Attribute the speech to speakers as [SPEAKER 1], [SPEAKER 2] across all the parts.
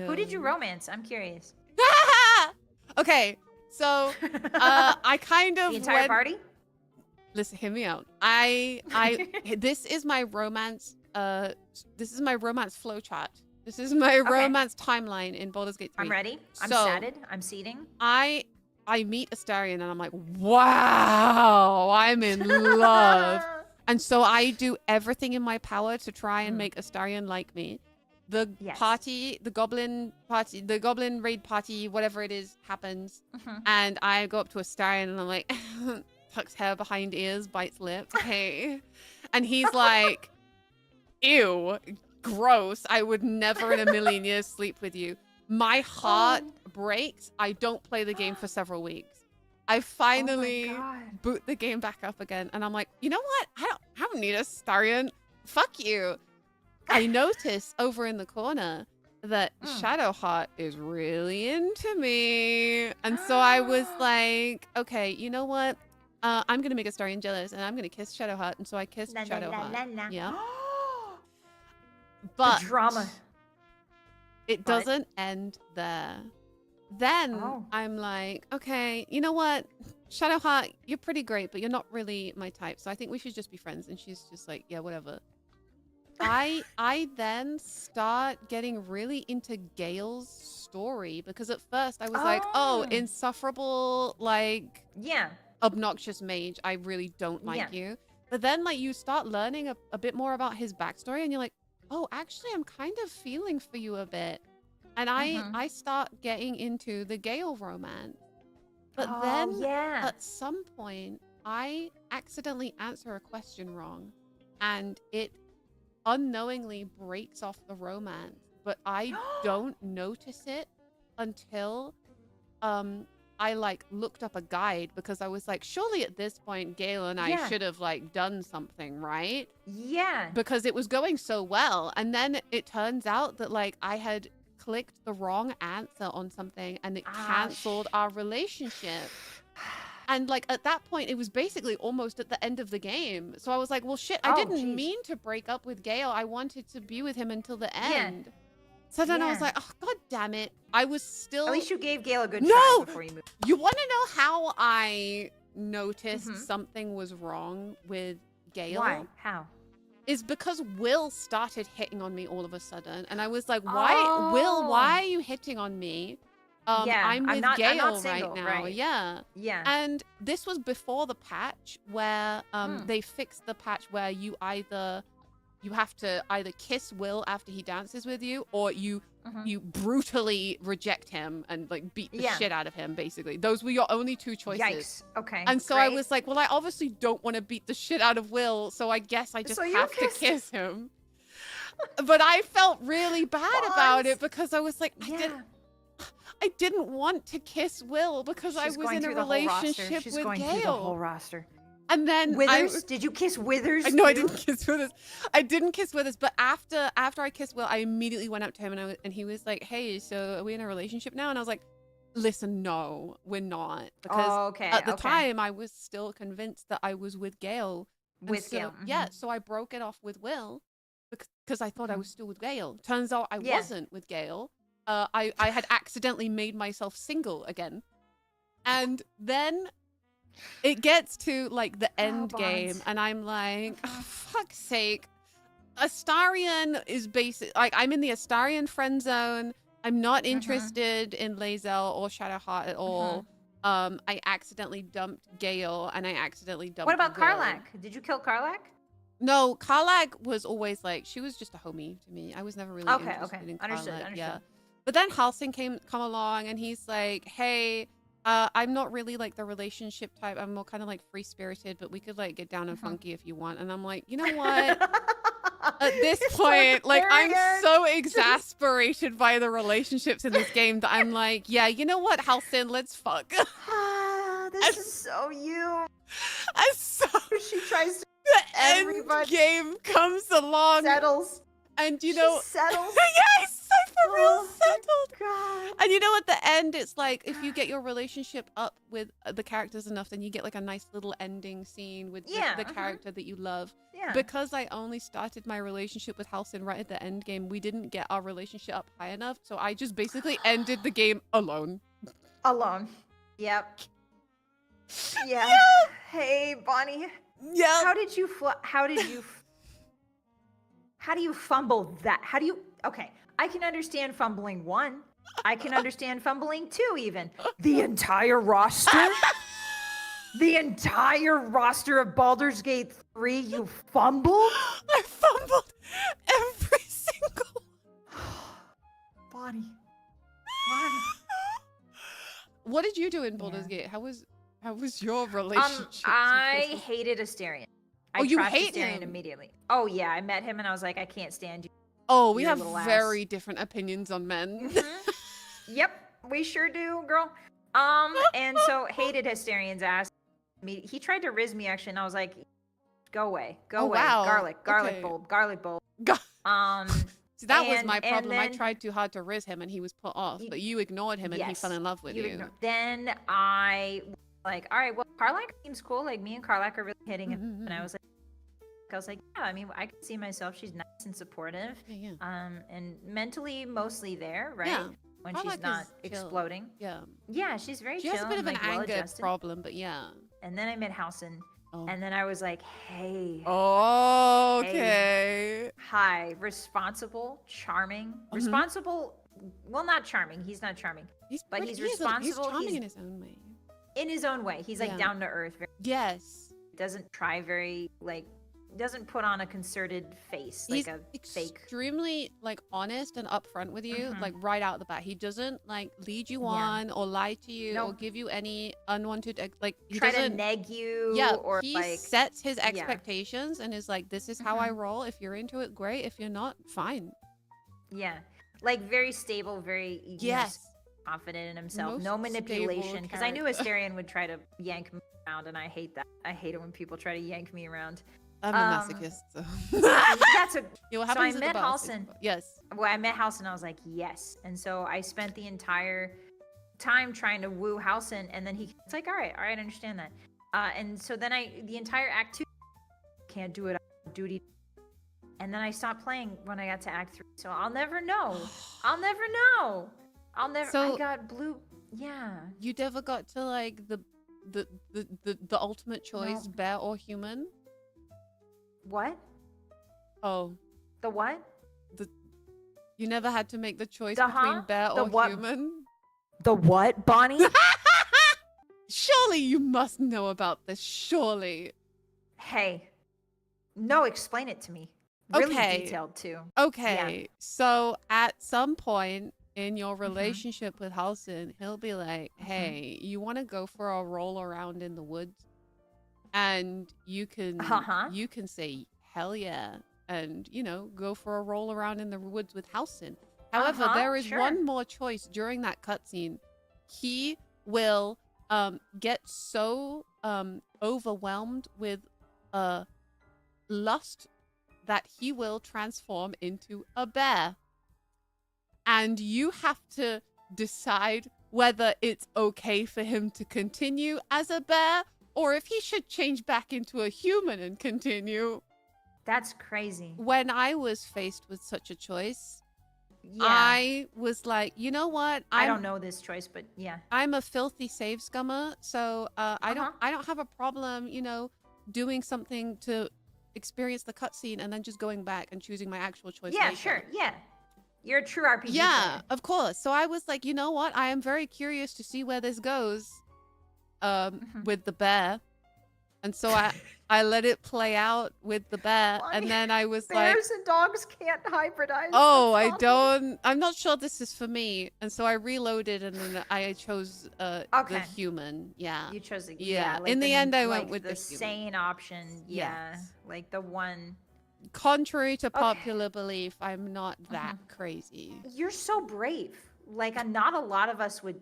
[SPEAKER 1] Who did you romance? I'm curious.
[SPEAKER 2] Okay, so I kind of
[SPEAKER 1] The entire party?
[SPEAKER 2] Listen, hear me out. This is my romance. This is my romance flowchart. This is my romance timeline in Baldur's Gate 3.
[SPEAKER 1] I'm ready. I'm
[SPEAKER 2] So,
[SPEAKER 1] satted. I'm seating.
[SPEAKER 2] I meet Astarion and I'm like, wow, I'm in love. And so I do everything in my power to try and make Astarion like me. The party, the goblin raid party, whatever it is, happens. And I go up to Astarion and I'm like, tucks hair behind ears, bites lips. Hey. And he's like, ew, gross. I would never in a million years sleep with you. My heart breaks. I don't play the game for several weeks. I finally boot the game back up again. And I'm like, you know what? I don't need Astarion. Fuck you. I notice over in the corner that Shadowheart is really into me. And so I was like, okay, you know what? I'm going to make Astarion jealous and I'm going to kiss Shadowheart. And so I kissed Shadowheart. Yeah. But
[SPEAKER 1] the drama.
[SPEAKER 2] It doesn't end there. Then I'm like, okay, you know what? Shadowheart, you're pretty great, but you're not really my type. So I think we should just be friends. And she's just like, yeah, whatever. I then start getting really into Gale's story because at first I was like, oh, insufferable, like, obnoxious mage. I really don't like you. But then like you start learning a bit more about his backstory and you're like, oh, actually, I'm kind of feeling for you a bit. And I start getting into the Gale romance. But then at some point, I accidentally answer a question wrong. And it unknowingly breaks off the romance. But I don't notice it until I like looked up a guide because I was like, surely at this point, Gale and I should have like done something, right?
[SPEAKER 1] Yeah.
[SPEAKER 2] Because it was going so well. And then it turns out that like I had clicked the wrong answer on something and it canceled our relationship. And like at that point, it was basically almost at the end of the game. So I was like, well, shit, I didn't mean to break up with Gale. I wanted to be with him until the end. So then I was like, oh, God damn it. I was still...
[SPEAKER 1] At least you gave Gale a good try before you moved.
[SPEAKER 2] You want to know how I noticed something was wrong with Gale?
[SPEAKER 1] Why? How?
[SPEAKER 2] Is because Will started hitting on me all of a sudden. And I was like, why, Will, why are you hitting on me? I'm with Gale right now. Right. Yeah. And this was before the patch where they fixed the patch where you have to either kiss Will after he dances with you or you brutally reject him and like beat the shit out of him, basically. Those were your only two choices.
[SPEAKER 1] Yikes. Okay.
[SPEAKER 2] And so I was like, well, I obviously don't want to beat the shit out of Will, so I guess I just have to kiss him. But I felt really bad about it because I was like, I didn't want to kiss Will because I was in a relationship with
[SPEAKER 1] going
[SPEAKER 2] Gale.
[SPEAKER 1] Through the whole roster.
[SPEAKER 2] And then
[SPEAKER 1] Withers? Did you kiss Withers?
[SPEAKER 2] No, I didn't kiss Withers. I didn't kiss Withers, but after I kissed Will, I immediately went up to him and he was like, "Hey, so are we in a relationship now?" And I was like, "Listen, no, we're not." Because at the time, I was still convinced that I was with Gale.
[SPEAKER 1] Gale.
[SPEAKER 2] Yeah, so I broke it off with Will because I thought I was still with Gale. Turns out I wasn't with Gale. I had accidentally made myself single again. And then it gets to like the end game and I'm like, oh, fuck's sake. Astarion is basic. Like I'm in the Astarion friend zone. I'm not interested in Lae'zel or Shadowheart at all. I accidentally dumped Gale and I accidentally dumped
[SPEAKER 1] What about
[SPEAKER 2] Will.
[SPEAKER 1] Karlach? Did you kill Karlach?
[SPEAKER 2] No, Karlach was always like, she was just a homie to me. I was never really interested in Karlach.
[SPEAKER 1] Understood.
[SPEAKER 2] Yeah. But then Halsin come along and he's like, hey, I'm not really like the relationship type. I'm more kind of like free-spirited, but we could like get down and funky if you want. And I'm like, you know what? At this point, like I'm so exasperated by the relationships in this game that I'm like, yeah, you know what, Halsin, let's fuck.
[SPEAKER 1] This is so you.
[SPEAKER 2] And so
[SPEAKER 1] she tries to
[SPEAKER 2] the end game comes along.
[SPEAKER 1] Settles.
[SPEAKER 2] And you know,
[SPEAKER 1] she settles.
[SPEAKER 2] yeah, he's so for real settled.
[SPEAKER 1] God.
[SPEAKER 2] And you know, at the end, it's like if you get your relationship up with the characters enough, then you get like a nice little ending scene with the character that you love.
[SPEAKER 1] Yeah.
[SPEAKER 2] Because I only started my relationship with Halcyon right at the end game, we didn't get our relationship up high enough. So I just basically ended the game alone.
[SPEAKER 1] Alone. Yep. Yeah.
[SPEAKER 2] Yep.
[SPEAKER 1] Hey, Bonnie.
[SPEAKER 2] Yeah.
[SPEAKER 1] How did you how do you fumble that? Okay, I can understand fumbling 1. I can understand fumbling 2 even. The entire roster? The entire roster of Baldur's Gate 3 you fumbled?
[SPEAKER 2] I fumbled every single
[SPEAKER 1] Bonnie.
[SPEAKER 2] What did you do in Baldur's Gate? How was your relationship?
[SPEAKER 1] I hated Asterion.
[SPEAKER 2] Oh, you
[SPEAKER 1] trashed
[SPEAKER 2] hate
[SPEAKER 1] Asterion
[SPEAKER 2] him?
[SPEAKER 1] immediately. Oh yeah, I met him and I was like, I can't stand you.
[SPEAKER 2] Oh, we
[SPEAKER 1] Your
[SPEAKER 2] have
[SPEAKER 1] little ass.
[SPEAKER 2] very different opinions on men.
[SPEAKER 1] Yep, we sure do, girl. And so hated Asterian's ass. He tried to riz me actually, and I was like, go away, go away.
[SPEAKER 2] Wow.
[SPEAKER 1] Garlic bulb.
[SPEAKER 2] See, that was my problem. I
[SPEAKER 1] then-
[SPEAKER 2] tried too hard to riz him and he was put off, but you ignored him and he
[SPEAKER 1] Yes,
[SPEAKER 2] fell in love with you.
[SPEAKER 1] Then I was like, all right, well, Karlak seems cool. Like me and Karlak are really hitting it. And I was like, yeah, I mean, I can see myself. She's nice and supportive.
[SPEAKER 2] Yeah.
[SPEAKER 1] And mentally mostly there, right?
[SPEAKER 2] Yeah.
[SPEAKER 1] When
[SPEAKER 2] Karlak
[SPEAKER 1] she's not
[SPEAKER 2] is chill.
[SPEAKER 1] exploding.
[SPEAKER 2] Yeah.
[SPEAKER 1] Yeah, she's very
[SPEAKER 2] She
[SPEAKER 1] chill.
[SPEAKER 2] has a bit of
[SPEAKER 1] and,
[SPEAKER 2] an
[SPEAKER 1] like,
[SPEAKER 2] anger
[SPEAKER 1] well-adjusted.
[SPEAKER 2] problem, but yeah.
[SPEAKER 1] And then I met Halcyon.
[SPEAKER 2] Oh.
[SPEAKER 1] And then I was like, hey.
[SPEAKER 2] Oh, okay.
[SPEAKER 1] Hi, responsible, charming. Responsible, well, not charming. He's not charming. But he's responsible.
[SPEAKER 2] He's charming in his own way.
[SPEAKER 1] In his own way. He's like down to earth.
[SPEAKER 2] Yes.
[SPEAKER 1] Doesn't try very, like, doesn't put on a concerted face.
[SPEAKER 2] He's
[SPEAKER 1] like a fake.
[SPEAKER 2] extremely like honest and upfront with you, like right out the bat. He doesn't like lead you on or lie to you or give you any unwanted like he
[SPEAKER 1] try to
[SPEAKER 2] doesn't
[SPEAKER 1] neg you.
[SPEAKER 2] Yeah,
[SPEAKER 1] or
[SPEAKER 2] he
[SPEAKER 1] like
[SPEAKER 2] sets his expectations and is like, this is how I roll. If you're into it, great. If you're not, fine.
[SPEAKER 1] Yeah, like very stable, very confident in himself.
[SPEAKER 2] Most
[SPEAKER 1] no manipulation. Because I knew
[SPEAKER 2] character.
[SPEAKER 1] Asterion would try to yank me around, and I hate that. I hate it when people try to yank me around.
[SPEAKER 2] I'm a masochist, so.
[SPEAKER 1] That's a.
[SPEAKER 2] Yeah, what
[SPEAKER 1] So I
[SPEAKER 2] happens at the
[SPEAKER 1] met
[SPEAKER 2] boss is-
[SPEAKER 1] Halcyon.
[SPEAKER 2] Yes.
[SPEAKER 1] Well, I met Halcyon, and I was like, yes. And so I spent the entire time trying to woo Halcyon, and then it's like, all right, I understand that. And so then the entire Act 2, can't do it on duty. And then I stopped playing when I got to Act 3. So I'll never know. I'll never know.
[SPEAKER 2] So-
[SPEAKER 1] I got blue. Yeah.
[SPEAKER 2] You never got to like the ultimate choice, bear or human?
[SPEAKER 1] What?
[SPEAKER 2] Oh.
[SPEAKER 1] The what?
[SPEAKER 2] You never had to make the choice
[SPEAKER 1] The
[SPEAKER 2] between bear
[SPEAKER 1] The
[SPEAKER 2] or
[SPEAKER 1] what?
[SPEAKER 2] human?
[SPEAKER 1] The what, Bonnie?
[SPEAKER 2] Surely you must know about this, surely.
[SPEAKER 1] Hey. No, explain it to me. Really
[SPEAKER 2] Okay.
[SPEAKER 1] detailed, too.
[SPEAKER 2] Okay, so at some point in your relationship with Halcyon, he'll be like, hey, you want to go for a roll around in the woods? And you can say, hell yeah, and, you know, go for a roll around in the woods with Halcyon. However, there is one more choice during that cutscene. He will get so overwhelmed with lust that he will transform into a bear. And you have to decide whether it's okay for him to continue as a bear or if he should change back into a human and continue.
[SPEAKER 1] That's crazy.
[SPEAKER 2] When I was faced with such a choice, I was like, you know what?
[SPEAKER 1] I don't know this choice, but yeah.
[SPEAKER 2] I'm a filthy save scummer, so I don't have a problem, you know, doing something to experience the cutscene and then just going back and choosing my actual choice.
[SPEAKER 1] Yeah,
[SPEAKER 2] later.
[SPEAKER 1] sure. Yeah. You're a true RPG
[SPEAKER 2] Yeah,
[SPEAKER 1] player.
[SPEAKER 2] of course. So I was like, you know what? I am very curious to see where this goes with the bear. And so I let it play out with the bear.
[SPEAKER 1] Why?
[SPEAKER 2] And then I was like,
[SPEAKER 1] Bears and dogs can't hybridize.
[SPEAKER 2] oh,
[SPEAKER 1] That's awful.
[SPEAKER 2] I'm not sure this is for me. And so I reloaded and then I chose the human. Yeah.
[SPEAKER 1] You chose it.
[SPEAKER 2] Yeah.
[SPEAKER 1] Like
[SPEAKER 2] In the end, I went
[SPEAKER 1] like
[SPEAKER 2] with
[SPEAKER 1] the
[SPEAKER 2] the human.
[SPEAKER 1] sane option. Yeah.
[SPEAKER 2] Yes.
[SPEAKER 1] Like the one.
[SPEAKER 2] Contrary to popular belief, I'm not that crazy.
[SPEAKER 1] You're so brave. Like not a lot of us would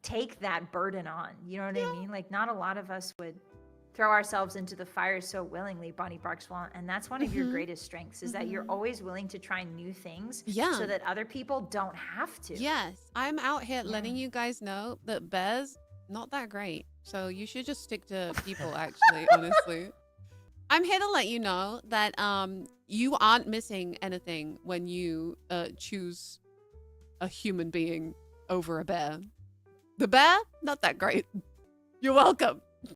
[SPEAKER 1] take that burden on. You know what I mean? Like not a lot of us would throw ourselves into the fire so willingly, Bonnie Barkswell. And that's one of your greatest strengths, is that you're always willing to try new things so that other people don't have to.
[SPEAKER 2] Yes. I'm out here letting you guys know that bears, not that great. So you should just stick to people, actually, honestly. I'm here to let you know that you aren't missing anything when you choose a human being over a bear. The bear, not that great. You're welcome.